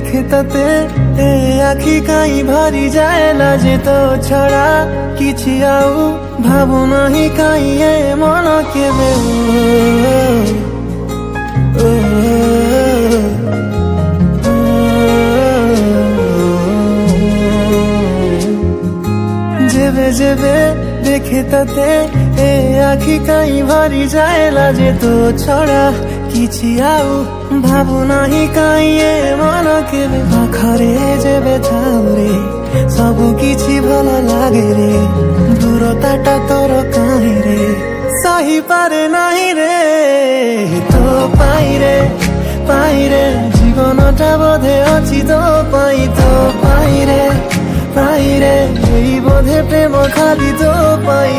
দেখে তাতে এ আখি কাই ভারি যায় লাজে তো ছড়া কিছু আউ ভাবু নাহি কাই এ মন কেবে যেবে যেবে দেখে তাতে এ আখি কাই ভারি যায় লাজে তো ছড়া কিছু আউ ভাবু নাহি কাই এ মন কেবে পাখরে যেবে থাও রে সবু কিছু ভালো লাগে রে দূরতাটা তোর কাহি রে সহি পারে নাহি রে তো পাইরে জীবনটা বোধে অছি তো পাইরে এই বোধে প্রেম খালি তো পাই